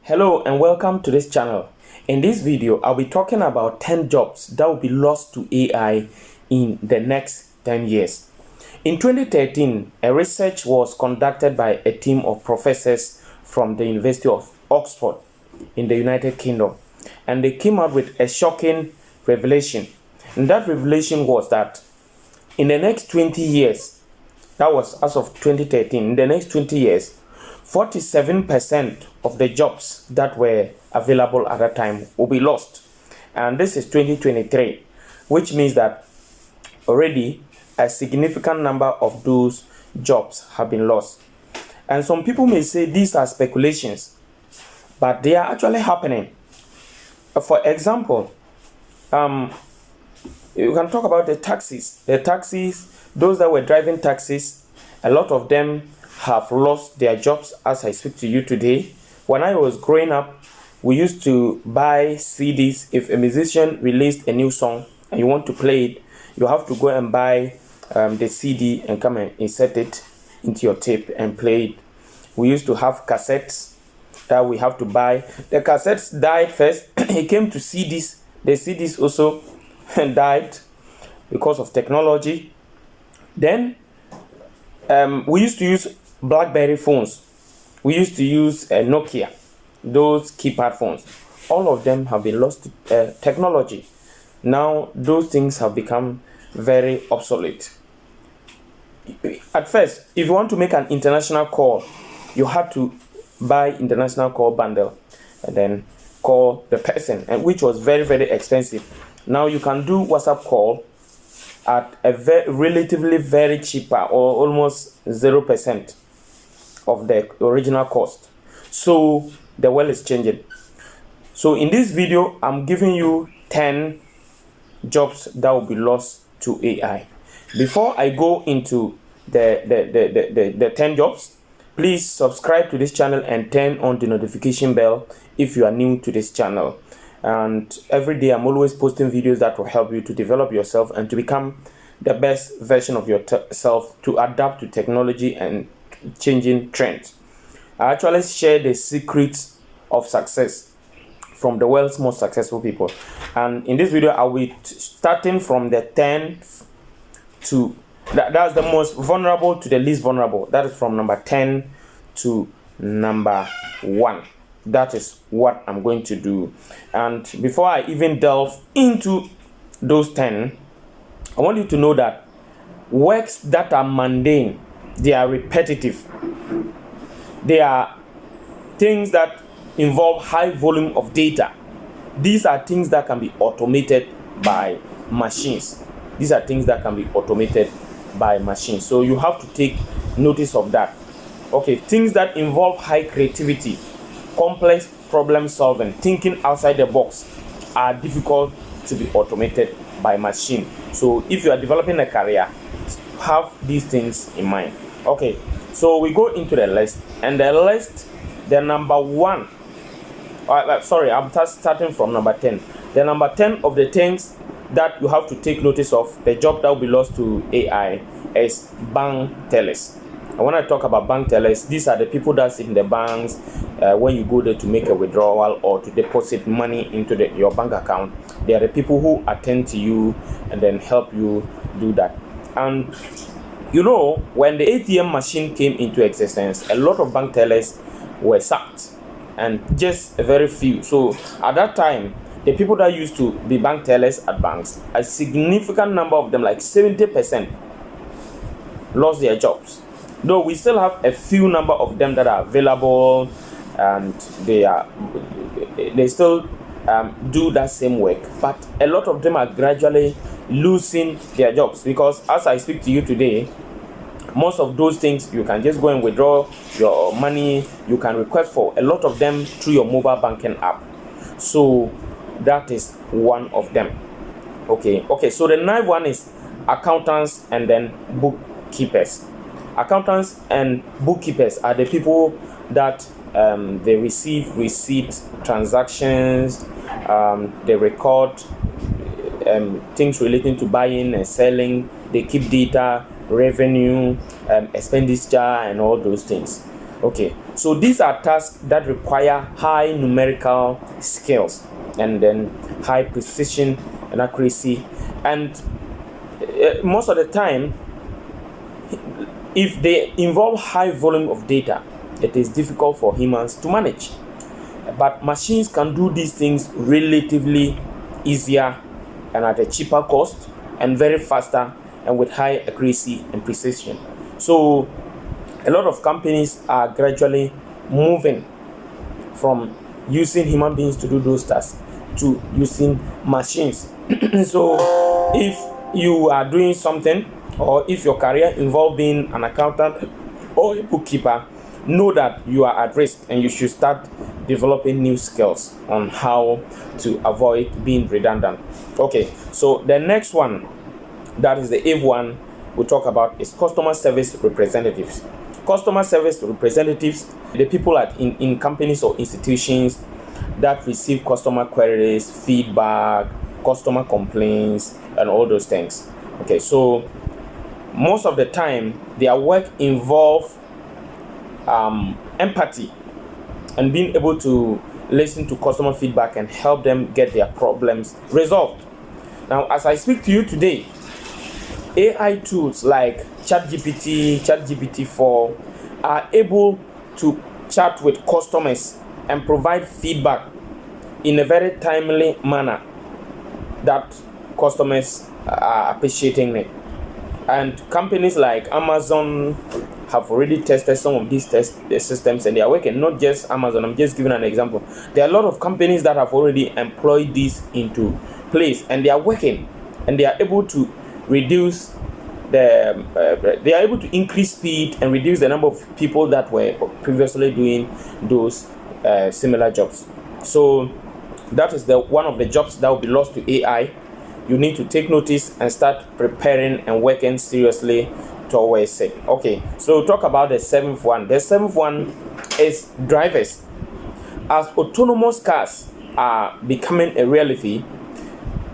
Hello and welcome to this channel. In this video, I'll be talking about 10 jobs that will be lost to AI in the next 10 years. In 2013, a research was conducted by a team of professors from the University of Oxford in the United Kingdom, and they came out with a shocking revelation. And that revelation was that in the next 20 years, that was as of 2013, in the next 20 years, 47% of the jobs that were available at that time will be lost. And this is 2023, which means that already a significant number of those jobs have been lost. And some people may say these are speculations, but they are actually happening. For example, you can talk about the taxis. Those that were driving taxis, a lot of them have lost their jobs as I speak to you today. When I was growing up, we used to buy CDs. If a musician released a new song and you want to play it, you have to go and buy the CD and come and insert it into your tape and play it. We used to have cassettes that we have to buy. The cassettes died first. It came to CDs. The CDs also died because of technology. Then we used to use BlackBerry phones. We used to use Nokia, those keypad phones. All of them have been lost to technology. Now those things have become very obsolete. At first, if you want to make an international call, you had to buy international call bundle and then call the person, and which was very, very expensive. Now you can do WhatsApp call at a relatively very cheaper, or almost 0% of the original cost. So the world is changing. So in this video, I'm giving you 10 jobs that will be lost to AI. Before I go into the 10 jobs, please subscribe to this channel and turn on the notification bell if you are new to this channel. And every day I'm always posting videos that will help you to develop yourself and to become the best version of yourself, to adapt to technology and changing trends. I actually share the secrets of success from the world's most successful people. And in this video, I'll be starting from the 10th to that's the most vulnerable to the least vulnerable. That is from number 10 to number 1. That is what I'm going to do. And before I even delve into those 10, I want you to know that works that are mundane, they are repetitive. They are things that involve high volume of data. These are things that can be automated by machines. These are things that can be automated by machines. So you have to take notice of that. Okay, things that involve high creativity, complex problem solving, thinking outside the box are difficult to be automated by machine. So if you are developing a career, have these things in mind. Okay, so we go into the list, and the number 1, I'm starting from number 10. The number 10 of the things that you have to take notice of, the job that will be lost to AI, is bank tellers. I want to talk about bank tellers. These are the people that sit in the banks when you go there to make a withdrawal or to deposit money into your bank account. They are the people who attend to you and then help you do that. And you know, when the ATM machine came into existence, a lot of bank tellers were sacked, and just a very few. So at that time, the people that used to be bank tellers at banks, a significant number of them, like 70%, lost their jobs. Though we still have a few number of them that are available, and they still do that same work, but a lot of them are gradually losing their jobs, because as I speak to you today, most of those things you can just go and withdraw your money. You can request for a lot of them through your mobile banking app. So that is one of them. Okay, so the 9th one is accountants and then bookkeepers. Accountants and bookkeepers are the people that they receive receipt transactions, they record things relating to buying and selling, they keep data, revenue, expenditure, and all those things. Okay, so these are tasks that require high numerical skills and then high precision and accuracy, and most of the time, if they involve high volume of data, it is difficult for humans to manage. But machines can do these things relatively easier and at a cheaper cost and very faster and with high accuracy and precision. So a lot of companies are gradually moving from using human beings to do those tasks to using machines. So if you are doing something, or if your career involves being an accountant or a bookkeeper, know that you are at risk and you should start developing new skills on how to avoid being redundant. Okay, so the next one, that is the eighth one we'll talk about, is customer service representatives. Customer service representatives, the people in companies or institutions that receive customer queries, feedback, customer complaints, and all those things. Okay, so most of the time their work involves empathy and being able to listen to customer feedback and help them get their problems resolved. Now, as I speak to you today, AI tools like ChatGPT-4 are able to chat with customers and provide feedback in a very timely manner that customers are appreciating it. And companies like Amazon have already tested some of these systems, and they are working. Not just Amazon, I'm just giving an example. There are a lot of companies that have already employed this into place, and they are working, and they are able to reduce they are able to increase speed and reduce the number of people that were previously doing those similar jobs. So that is one of the jobs that will be lost to AI. You need to take notice and start preparing and working seriously towards it. Okay, so talk about the seventh one. The seventh one is drivers. As autonomous cars are becoming a reality,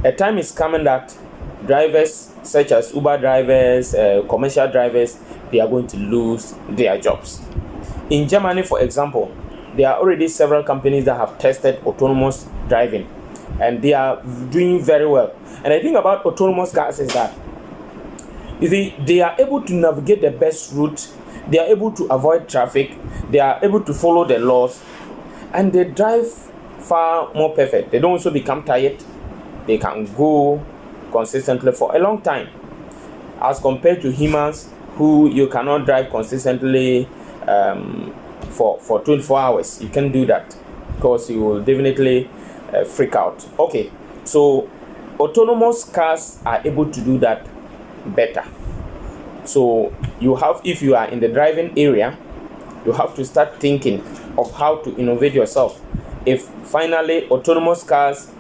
a time is coming that drivers such as Uber drivers, commercial drivers, they are going to lose their jobs. In Germany, for example, there are already several companies that have tested autonomous driving, and they are doing very well. And the thing about autonomous cars is that, you see, they are able to navigate the best route, they are able to avoid traffic, they are able to follow the laws, and they drive far more perfect. They don't also become tired. They can go consistently for a long time, as compared to humans who you cannot drive consistently for 24 hours. You can do that because you will definitely freak out. Okay, so autonomous cars are able to do that better. So you have, if you are in the driving area, you have to start thinking of how to innovate yourself. If finally autonomous cars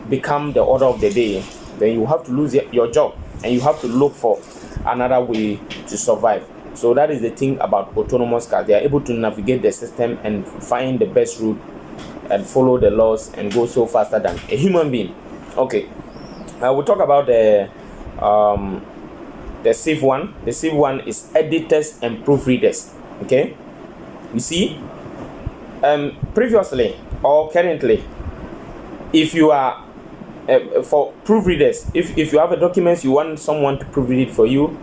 become the order of the day, then you have to lose your job and you have to look for another way to survive. So that is the thing about autonomous cars. They are able to navigate the system and find the best route and follow the laws and go so faster than a human being. Okay, we'll talk about the sixth one. The sixth one is editors and proofreaders. Okay, you see, previously or currently, if you are for proofreaders, if you have a document, you want someone to proofread it for you,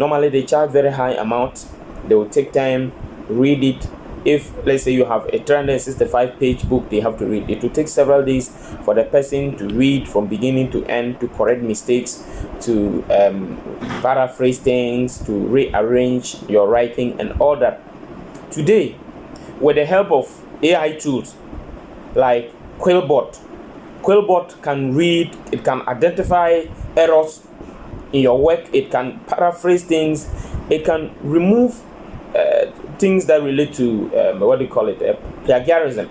normally they charge very high amount. They will take time, read it. If let's say you have a 365-page book, they have to read. It will take several days for the person to read from beginning to end, to correct mistakes, to paraphrase things, to rearrange your writing and all that. Today, with the help of AI tools like Quillbot can read, it can identify errors in your work, it can paraphrase things, it can remove things that relate to plagiarism.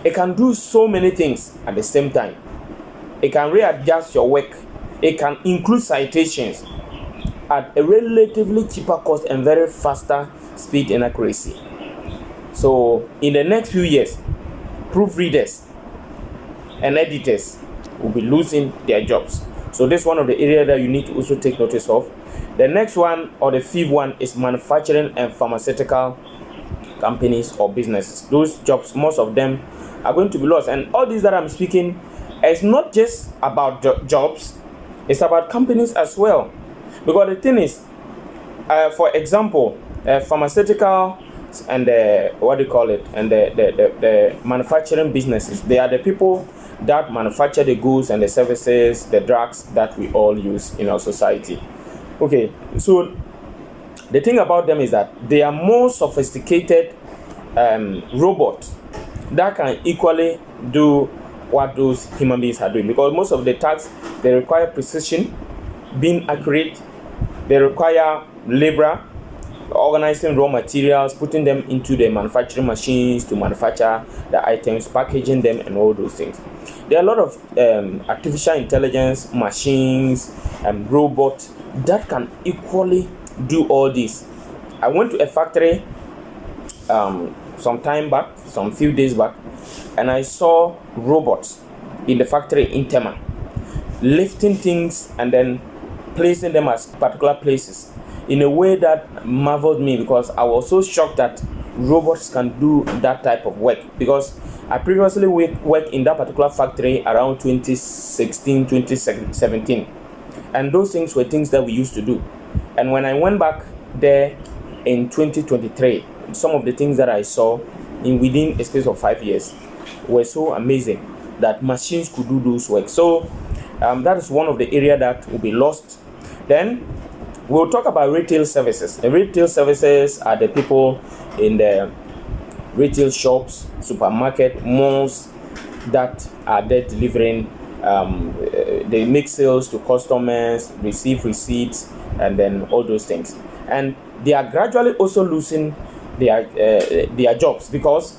It can do so many things at the same time. It can readjust your work. It can include citations at a relatively cheaper cost and very faster speed and accuracy. So in the next few years, proofreaders and editors will be losing their jobs. So this is one of the areas that you need to also take notice of. The next one, or the fifth one, is manufacturing and pharmaceutical companies or businesses. Those jobs, most of them are going to be lost. And all these that I'm speaking is not just about jobs, it's about companies as well. Because the thing is, for example, pharmaceutical and the manufacturing businesses, they are the people that manufacture the goods and the services, the drugs that we all use in our society. Okay, so the thing about them is that they are more sophisticated robots that can equally do what those human beings are doing, because most of the tasks, they require precision, being accurate, they require labor, organizing raw materials, putting them into the manufacturing machines to manufacture the items, packaging them, and all those things. There are a lot of artificial intelligence machines and robots that can equally do all this. I went to a factory some few days back, and I saw robots in the factory in Tema lifting things and then placing them at particular places in a way that marveled me, because I was so shocked that robots can do that type of work. Because I previously worked in that particular factory around 2016, 2017, and those things were things that we used to do. And when I went back there in 2023, some of the things that I saw within a space of 5 years were so amazing that machines could do those work. So that is one of the areas that will be lost. Then we'll talk about retail services. The retail services are the people in the retail shops, supermarket, malls that are there delivering. They make sales to customers, receive receipts, and then all those things. And they are gradually also losing their jobs, because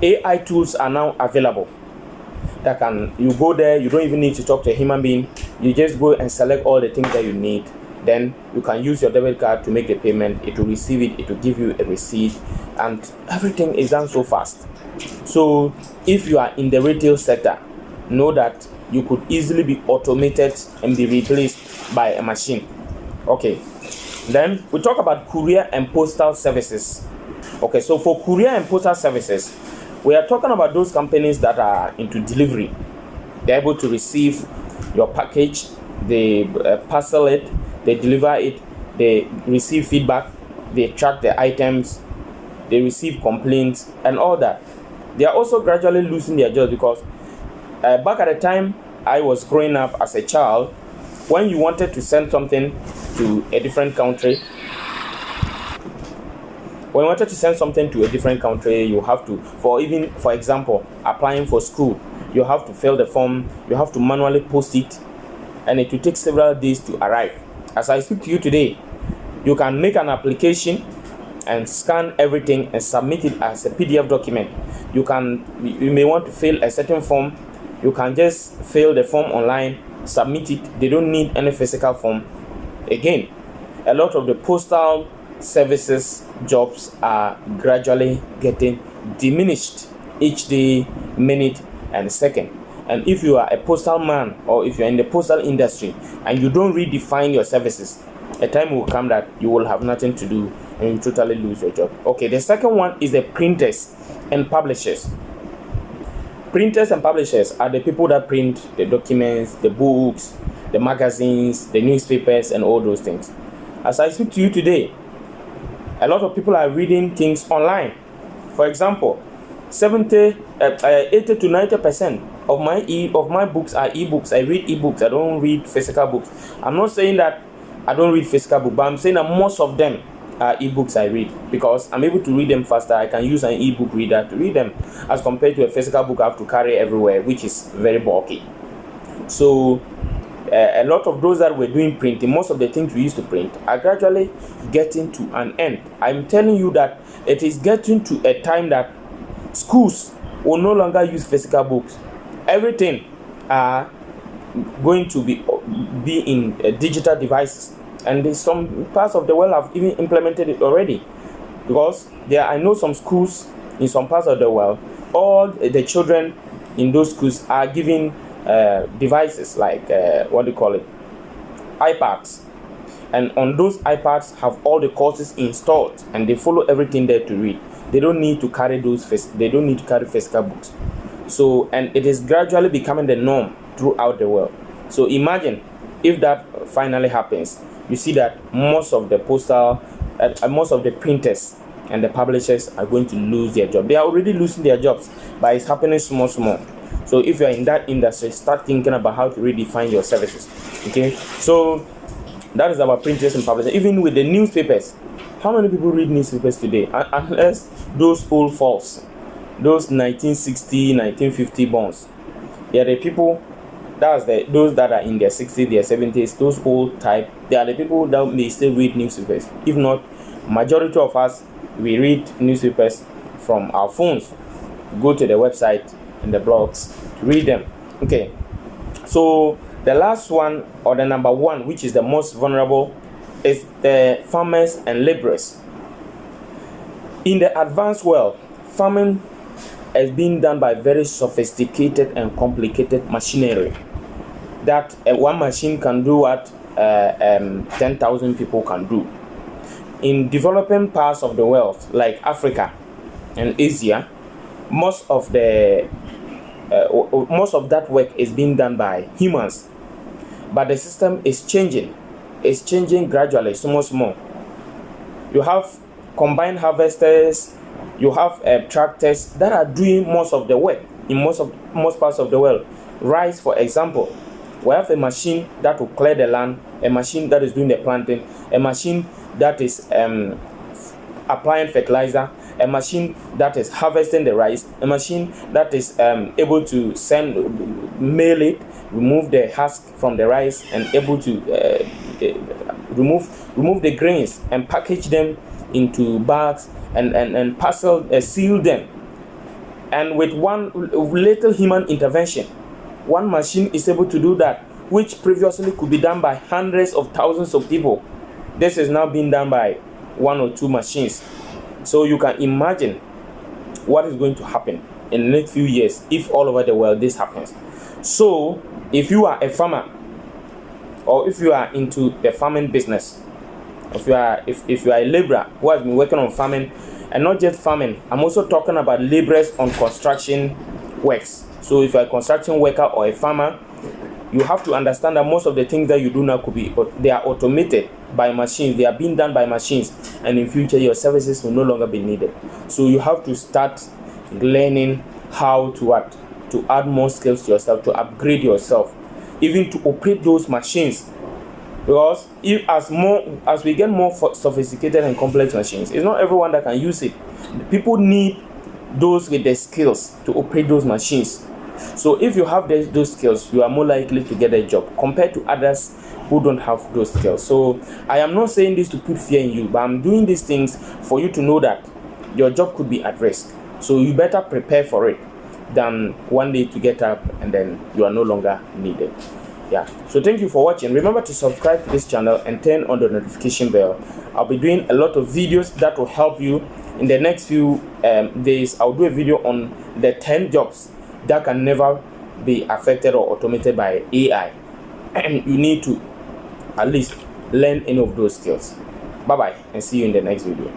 AI tools are now available. You go there, you don't even need to talk to a human being. You just go and select all the things that you need. Then you can use your debit card to make the payment. It will receive it, it will give you a receipt, and everything is done so fast. So if you are in the retail sector, know that you could easily be automated and be replaced by a machine. Okay, then we talk about courier and postal services. Okay, so for courier and postal services, we are talking about those companies that are into delivery. They're able to receive your package, they parcel it, they deliver it, they receive feedback, they track the items, they receive complaints, and all that. They are also gradually losing their jobs, because back at the time I was growing up as a child, when you wanted to send something to a different country, you have to, for example, applying for school, you have to fill the form, you have to manually post it, and it will take several days to arrive. As I speak to you today, you can make an application and scan everything and submit it as a PDF document. You may want to fill a certain form, you can just fill the form online, submit it. They don't need any physical form. Again, a lot of the postal services jobs are gradually getting diminished each day, minute, and second. And if you are a postal man, or if you're in the postal industry and you don't redefine your services, a time will come that you will have nothing to do and you totally lose your job. Okay, the second one is the printers and publishers. Printers and publishers are the people that print the documents, the books, the magazines, the newspapers, and all those things. As I speak to you today, a lot of people are reading things online. For example, 80 to 90% of my books are ebooks. I read ebooks. I don't read physical books. I'm not saying that I don't read physical books, but I'm saying that most of them are ebooks I read, because I'm able to read them faster. I can use an ebook reader to read them, as compared to a physical book I have to carry everywhere, which is very bulky. So a lot of those that were doing printing, most of the things we used to print are gradually getting to an end. I'm telling you that it is getting to a time that schools will no longer use physical books. Everything are going to be in digital devices, and some parts of the world have even implemented it already. Because I know some schools in some parts of the world, all the children in those schools are given devices like iPads, and on those iPads have all the courses installed, and they follow everything there to read. They don't need to carry physical books. So, and it is gradually becoming the norm throughout the world. So imagine if that finally happens. You see that most of the most of the printers and the publishers are going to lose their job. They are already losing their jobs, but it's happening small. So if you are in that industry, start thinking about how to redefine your services. Okay, so that is about printers and publishers. Even with the newspapers, how many people read newspapers today? Unless those old folks, those 1960, 1950 bonds. They are the people, those that are in their 60s, their 70s, those old type. They are the people that may still read newspapers. If not, majority of us, we read newspapers from our phones. Go to the website and the blogs to read them. Okay, so the last one, or the number one, which is the most vulnerable, is the farmers and laborers. In the advanced world, farming is being done by very sophisticated and complicated machinery that one machine can do what 10,000 people can do. In developing parts of the world like Africa and Asia, most of that work is being done by humans, but the system is changing. It's changing gradually, small. You have combined harvesters, you have tractors that are doing most of the work in most parts of the world. Rice, for example, we have a machine that will clear the land, a machine that is doing the planting, a machine that is applying fertilizer, a machine that is harvesting the rice, a machine that is able to mail it, remove the husk from the rice, and able to remove the grains and package them into bags and parcel, seal them. And with one little human intervention, one machine is able to do that, which previously could be done by hundreds of thousands of people. This is now being done by one or two machines. So you can imagine what is going to happen in the next few years if all over the world this happens. So if you are a farmer, or if you are into the farming business, if you are a laborer who has been working on farming, and not just farming, I'm also talking about laborers on construction works. So if you're a construction worker or a farmer, you have to understand that most of the things that you do now they are automated by machines. They are being done by machines, and in future your services will no longer be needed. So you have to start learning how to add more skills to yourself, to upgrade yourself, even to operate those machines. Because as we get more sophisticated and complex machines, it's not everyone that can use it. People need those with the skills to operate those machines. So if you have those skills, you are more likely to get a job compared to others who don't have those skills. So I am not saying this to put fear in you, but I'm doing these things for you to know that your job could be at risk. So you better prepare for it than one day to get up and then you are no longer needed. Yeah, so thank you for watching. Remember to subscribe to this channel and turn on the notification bell. I'll be doing a lot of videos that will help you. In the next few days, I'll do a video on the 10 jobs that can never be affected or automated by AI, and you need to at least learn any of those skills. Bye bye, and see you in the next video.